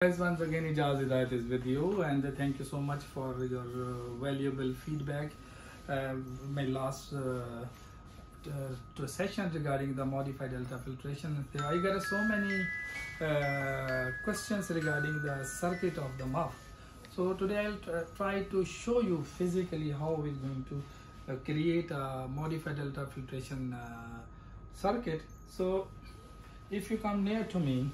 Guys, once again Ijaz Hidayat is with you, and thank you so much for your valuable feedback. My last session regarding the modified ultrafiltration, I got so many questions regarding the circuit of the MUF. So today I'll try to show you physically how we're going to create a modified ultrafiltration circuit. So if you come near to me,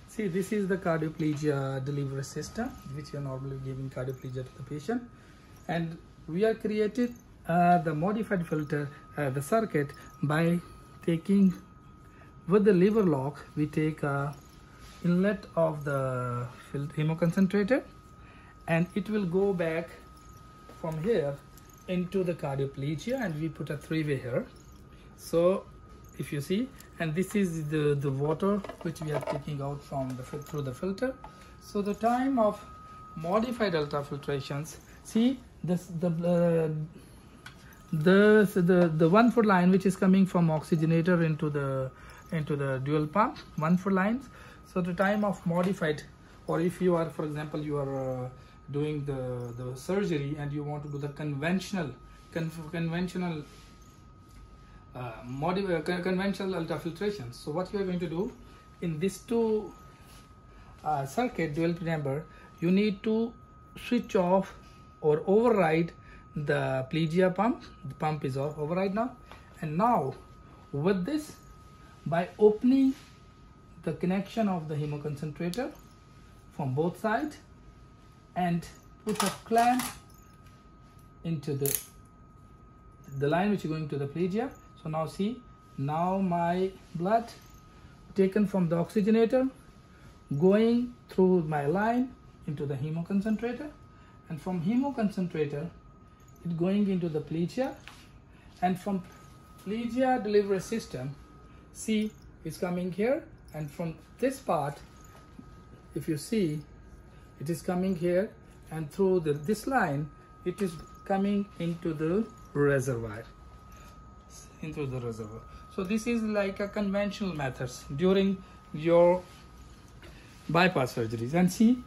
see, this is the cardioplegia delivery system, which we are normally giving cardioplegia to the patient, and we are created the modified filter, the circuit, by taking with the lever lock. We take a inlet of the hemoconcentrator, and it will go back from here into the cardioplegia, and we put a three-way here. So if you see, and this is the water which we are taking out from through the filter. So the time of modified ultrafiltrations, see this the 1 foot line which is coming from oxygenator into the dual pump, 1 foot lines. So the time of modified, or if you are, for example, you are doing the surgery and you want to do the conventional ultrafiltration. So what you are going to do in this two circuit dual number, you need to switch off or override the plegia pump. The pump is off, override now. And now with this, by opening the connection of the hemoconcentrator from both sides and put a clamp into the line which is going to the plegia. So now see, now my blood taken from the oxygenator going through my line into the hemoconcentrator, and from hemoconcentrator it going into the plegia, and from plegia delivery system, see, it's coming here, and from this part, if you see, it is coming here, and through this line it is coming into the reservoir. So this is like a conventional methods during your bypass surgeries. And see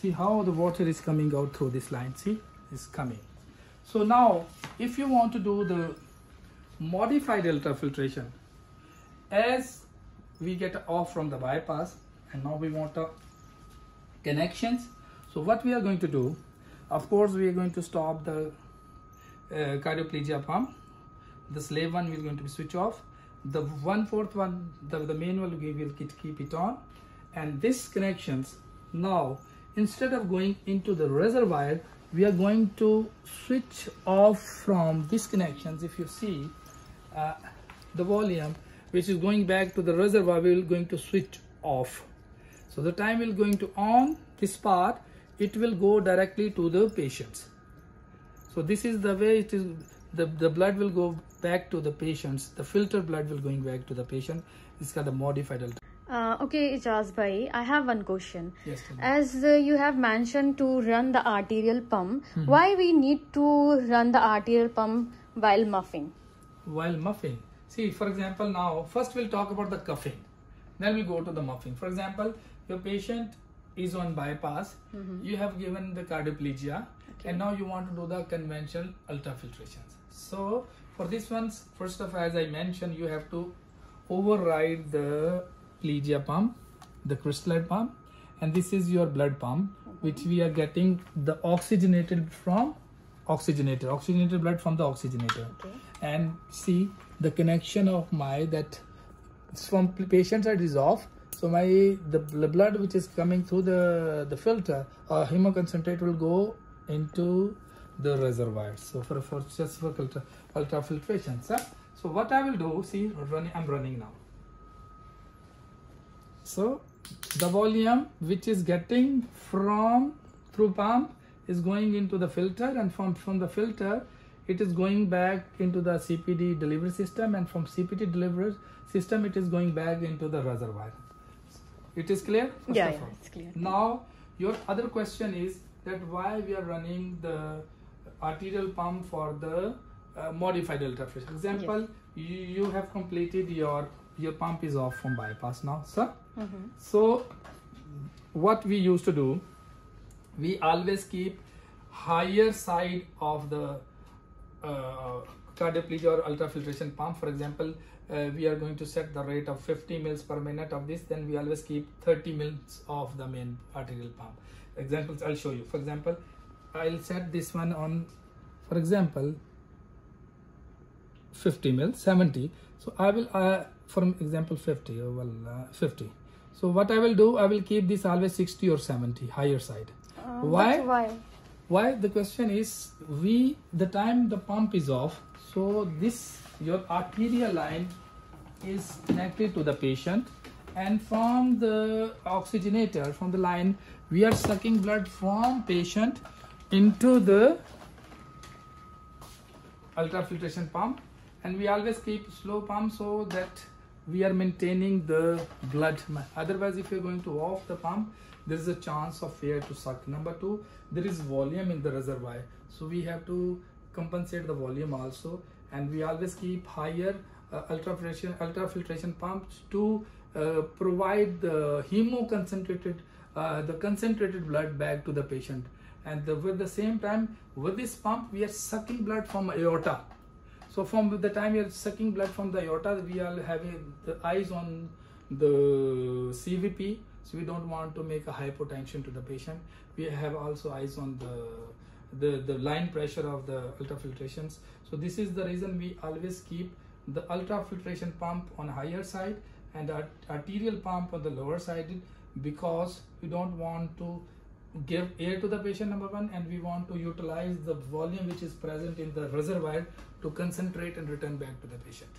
how the water is coming out through this line. See, it's coming. So now if you want to do the modified ultrafiltration, as we get off from the bypass and now we want a connections, so what we are going to do, of course we are going to stop the cardioplegia pump. The slave one is going to be switch off. The 1/4 one, the main one, we will keep it on. And this connections, now instead of going into the reservoir, we are going to switch off from these connections. If you see the volume which is going back to the reservoir, we will going to switch off. So the time will going to on this part, it will go directly to the patients. So this is the way it is. The blood will go back to the patients. The filtered blood will going back to the patient. It's called the modified ultra. Okay, Ijaz bhai, I have one question. Yes, as you have mentioned to run the arterial pump, why we need to run the arterial pump while muffing? While muffing, see, for example, now first we'll talk about the cuffing, then we'll go to the muffing. For example, your patient is on bypass, you have given the cardioplegia, and now you want to do the conventional ultrafiltrations. So for this ones, first of all, as I mentioned, you have to override the plegia pump, the crystalline pump, and this is your blood pump, which we are getting the oxygenated from oxygenated blood from the oxygenator. And see the connection of my, that from patient side is off. So the blood which is coming through the filter or hemoconcentrate will go into the reservoir. So for ultrafiltration, sir. So what I will do, see, I'm running now. So the volume which is getting through pump is going into the filter, and from the filter it is going back into the CPD delivery system, and from CPD delivery system it is going back into the reservoir. It is clear? Yeah, it's clear. Now your other question is that why we are running the arterial pump for the modified ultrafiltration. Example, you have completed your pump is off from bypass now, sir. So what we used to do, we always keep higher side of the cardioplegia or ultrafiltration pump. For example, we are going to set the rate of 50 mils per minute of this, then we always keep 30 mils of the main arterial pump. Examples I'll show you. For example, I'll set this one on, for example, 50 mils, 70. So I will, for example, 50. 50. So what I will do, I will keep this always 60 or 70, higher side. Why? Why? The question is, the time the pump is off, so this, your arterial line is connected to the patient, and from the oxygenator, from the line, we are sucking blood from patient into the ultrafiltration pump, and we always keep slow pump so that we are maintaining the blood. Otherwise, if you're going to off the pump, there is a chance of air to suck. Number two, there is volume in the reservoir, so we have to compensate the volume also, and we always keep higher ultrafiltration pumps to provide the concentrated blood back to the patient. And with the same time, with this pump, we are sucking blood from aorta. So from the time we are sucking blood from the aorta, we are having the eyes on the CVP. So we don't want to make a hypotension to the patient. We have also eyes on the line pressure of the ultrafiltrations. So this is the reason we always keep the ultrafiltration pump on higher side and arterial pump on the lower side, because we don't want to give air to the patient, number one, and we want to utilize the volume which is present in the reservoir to concentrate and return back to the patient.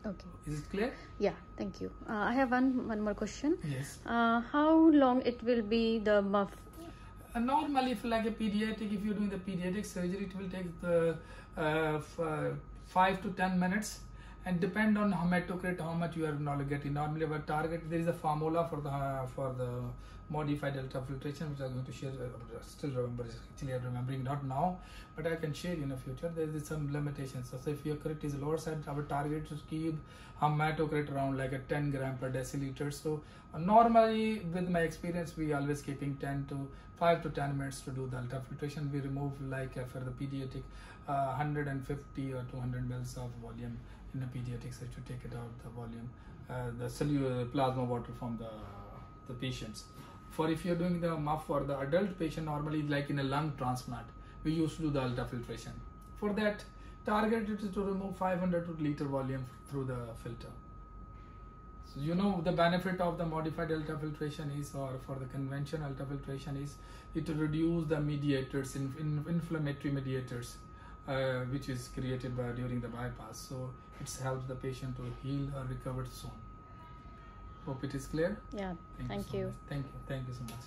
Okay. Is it clear? Yeah, thank you. I have one more question. Yes. How long it will be the muff? Normally, if like a pediatric, if you're doing the pediatric surgery, it will take the 5 to 10 minutes, and depend on hematocrit, how much you are getting. Normally, our target, there is a formula for the modified ultrafiltration, which I'm going to share. Still remember, actually I'm remembering not now, but I can share in the future. There is some limitations. So if your crit is lower side, our target is to keep hematocrit around like a 10 gram per deciliter. So normally, with my experience, we always keeping 5 to 10 minutes to do the ultrafiltration. We remove like for the pediatric 150 or 200 mils of volume in the pediatrics to take it out the volume, the cellular plasma water from the patients. For if you're doing the MUF for the adult patient, normally like in a lung transplant, we used to do the ultrafiltration. For that, target it is to remove 500 liter volume through the filter. So you know the benefit of the modified ultrafiltration is, or for the conventional ultrafiltration is, it to reduce the mediators, inflammatory mediators, which is created during the bypass. So it helps the patient to heal or recover soon. Hope it is clear. Yeah, thank you. Thank you so much.